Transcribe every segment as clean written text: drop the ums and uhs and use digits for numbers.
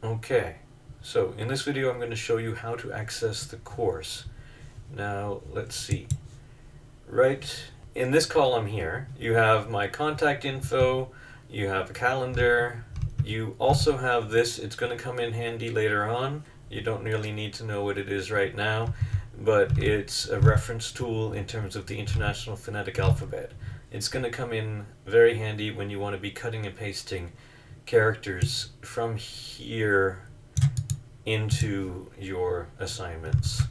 Okay, so in this video I'm going to show you how to access the course. Now let's see. Right in this column here you have my contact info, you have a calendar, you also have this. It's going to come in handy later on. You don't really need to know what it is right now, but it's a reference tool in terms of the International Phonetic Alphabet. It's going to come in very handy when you want to be cutting and pasting characters from here into your assignments.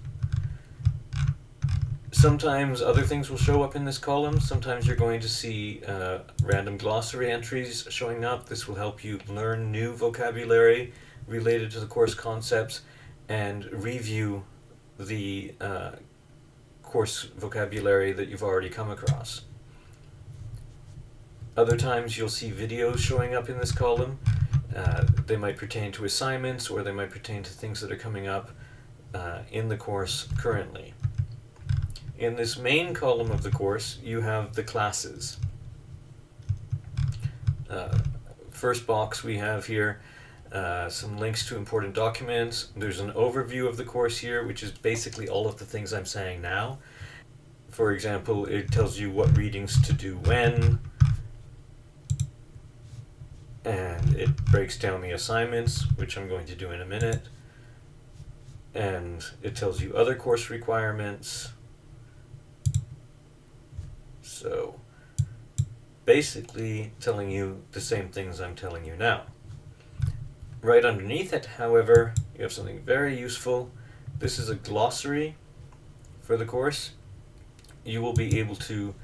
Sometimes other things will show up in this column. Sometimes you're going to see random glossary entries showing up. This will help you learn new vocabulary related to the course concepts and review the course vocabulary that you've already come across. Other times you'll see videos showing up in this column. They might pertain to assignments, or they might pertain to things that are coming up in the course currently. In this main column of the course, you have the classes. First box we have here some links to important documents. There's an overview of the course here, which is basically all of the things I'm saying now. For example, it tells you what readings to do when, and it breaks down the assignments, which I'm going to do in a minute, and it tells you other course requirements. So basically telling you the same things I'm telling you now. Right underneath it, however, you have something very useful. This is a glossary for the course. You will be able to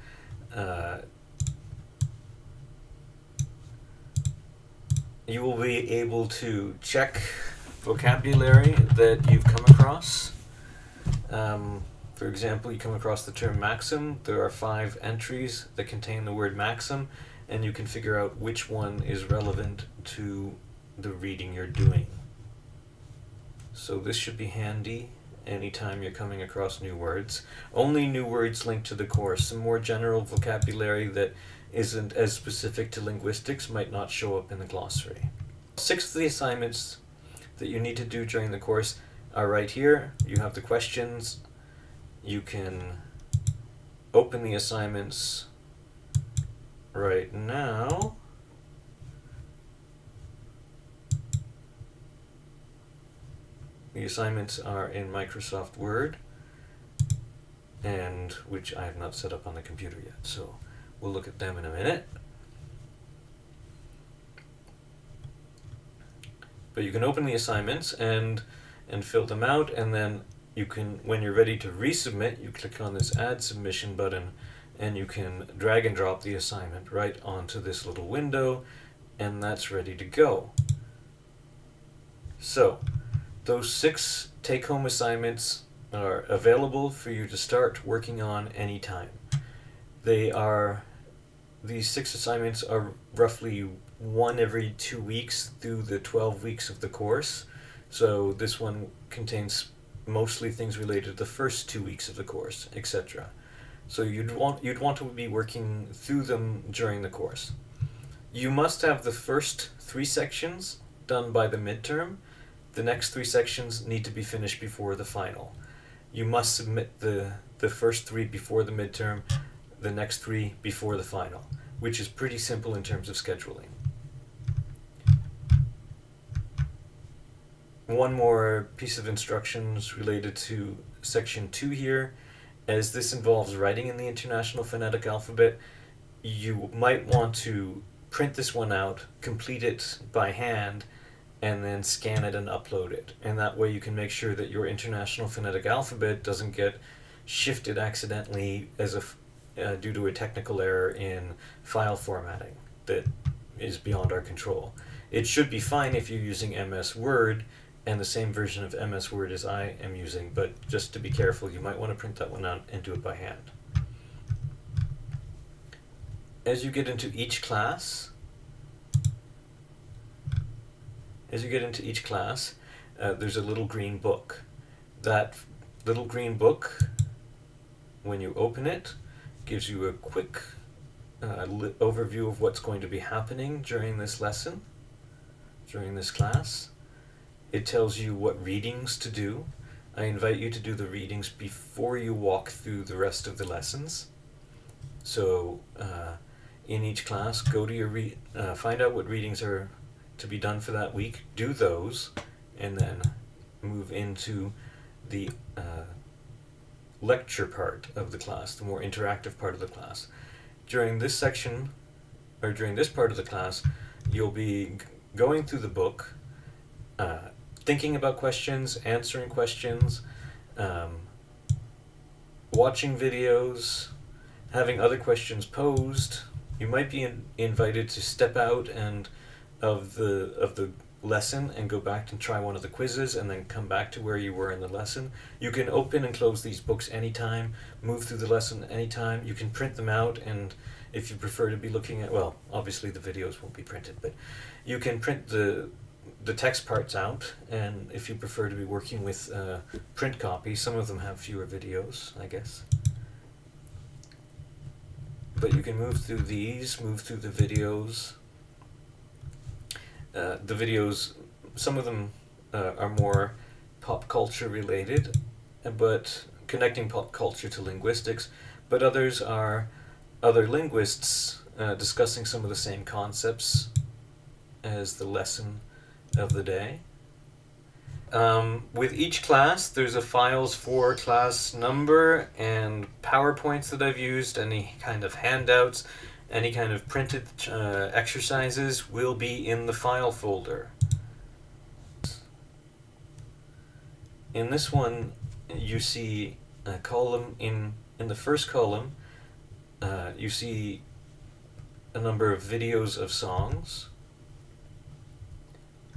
check vocabulary that you've come across. For example, you come across the term maxim. There are 5 entries that contain the word maxim, and you can figure out which one is relevant to the reading you're doing. So this should be handy anytime you're coming across new words. Only new words linked to the course. Some more general vocabulary that isn't as specific to linguistics might not show up in the glossary. 6 of the assignments that you need to do during the course are right here. You have the questions. You can open the assignments right now. The assignments are in Microsoft Word, and which I have not set up on the computer yet, so we'll look at them in a minute. But you can open the assignments and fill them out, and then you can, when you're ready to resubmit, you click on this Add Submission button, and you can drag and drop the assignment right onto this little window, and that's ready to go. So those 6 take-home assignments are available for you to start working on anytime. These 6 assignments are roughly 1 every 2 weeks through the 12 weeks of the course. So this one contains mostly things related to the first 2 weeks of the course, etc. So you'd want to be working through them during the course. You must have the first 3 sections done by the midterm. The next 3 sections need to be finished before the final. You must submit the first 3 before the midterm, the next 3 before the final, which is pretty simple in terms of scheduling. One more piece of instructions related to section 2 here, as this involves writing in the International Phonetic Alphabet. You might want to print this one out, complete it by hand, and then scan it and upload it. And that way you can make sure that your International Phonetic Alphabet doesn't get shifted accidentally due to a technical error in file formatting that is beyond our control. It should be fine if you're using MS Word and the same version of MS Word as I am using, but just to be careful, you might want to print that one out and do it by hand. As you get into each class, there's a little green book. That little green book, when you open it, gives you a quick overview of what's going to be happening during this lesson, during this class. It tells you what readings to do. I invite you to do the readings before you walk through the rest of the lessons. So in each class, go to your find out what readings are to be done for that week, do those, and then move into the lecture part of the class, the more interactive part of the class. During this section, or during this part of the class, you'll be going through the book, thinking about questions, answering questions, watching videos, having other questions posed. You might be invited to step out of the lesson and go back and try one of the quizzes and then come back to where you were in the lesson. You can open and close these books anytime, move through the lesson anytime. You can print them out, and if you prefer to be looking at, well, obviously the videos won't be printed, but you can print the text parts out, and if you prefer to be working with print copies, some of them have fewer videos, I guess. But you can move through these, move through the videos. The videos, some of them are more pop culture related, but connecting pop culture to linguistics, but others are other linguists discussing some of the same concepts as the lesson of the day. With each class, there's a files for class number and PowerPoints that I've used, any kind of handouts, any kind of printed exercises will be in the file folder. In this one, you see a column in the first column, you see a number of videos of songs.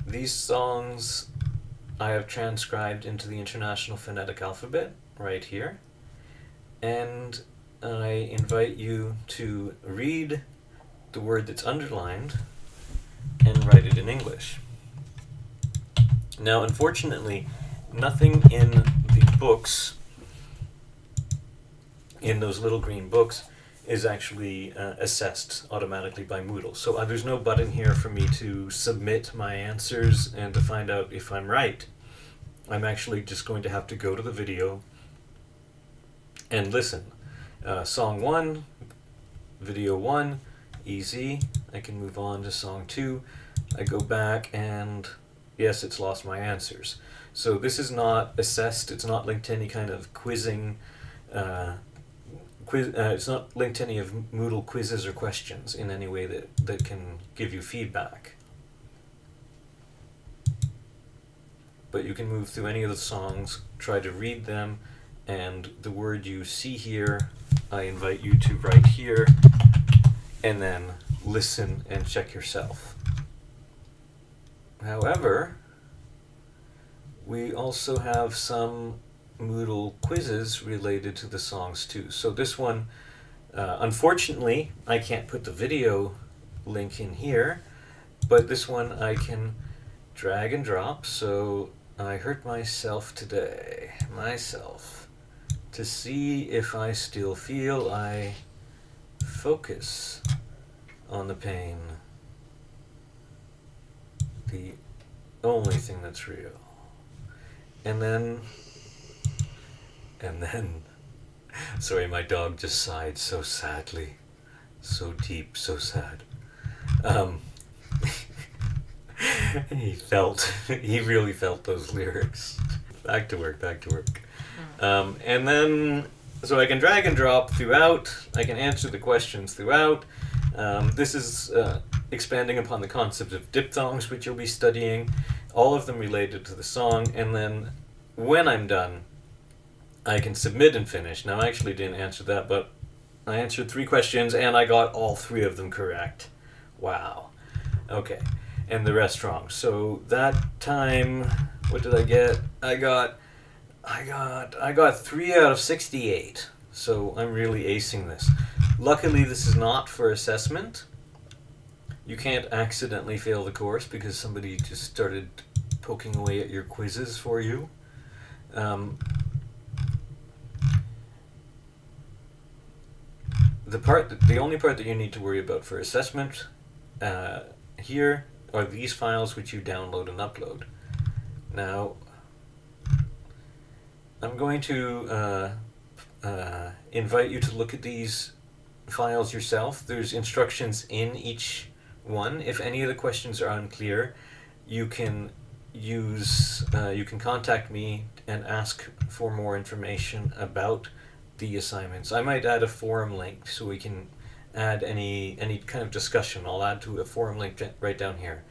These songs I have transcribed into the International Phonetic Alphabet right here, and I invite you to read the word that's underlined and write it in English. Now, unfortunately, nothing in the books, in those little green books, is actually assessed automatically by Moodle. So there's no button here for me to submit my answers and to find out if I'm right. I'm actually just going to have to go to the video and listen. Song 1, video 1, easy. I can move on to song 2. I go back and yes, it's lost my answers. So this is not assessed, it's not linked to any kind of quizzing, it's not linked to any of Moodle quizzes or questions in any way that can give you feedback. But you can move through any of the songs, try to read them, and the word you see here, I invite you to write here, and then listen and check yourself. However, we also have some Moodle quizzes related to the songs too. So this one, unfortunately, I can't put the video link in here, but this one I can drag and drop. So I hurt myself today, to see if I still feel. I focus on the pain, the only thing that's real. And then, sorry, my dog just sighed so sadly, so deep, so sad. He really felt those lyrics. Back to work. And then, so I can drag and drop throughout, I can answer the questions throughout. This is expanding upon the concept of diphthongs, which you'll be studying, all of them related to the song, and then when I'm done, I can submit and finish. Now, I actually didn't answer that, but I answered 3 questions, and I got all 3 of them correct. Wow. Okay. And the rest wrong. So that time, what did I get? I got 3 out of 68. So I'm really acing this. Luckily, this is not for assessment. You can't accidentally fail the course because somebody just started poking away at your quizzes for you. The only part that you need to worry about for assessment here are these files which you download and upload. Now, I'm going to invite you to look at these files yourself. There's instructions in each one. If any of the questions are unclear, you can you can contact me and ask for more information about the assignments. I might add a forum link so we can add any kind of discussion. I'll add to a forum link right down here,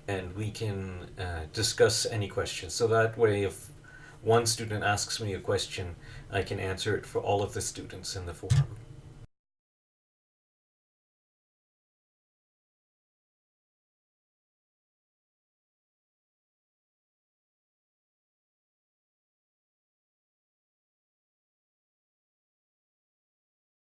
and we can discuss any questions. So that way, if one student asks me a question, I can answer it for all of the students in the forum.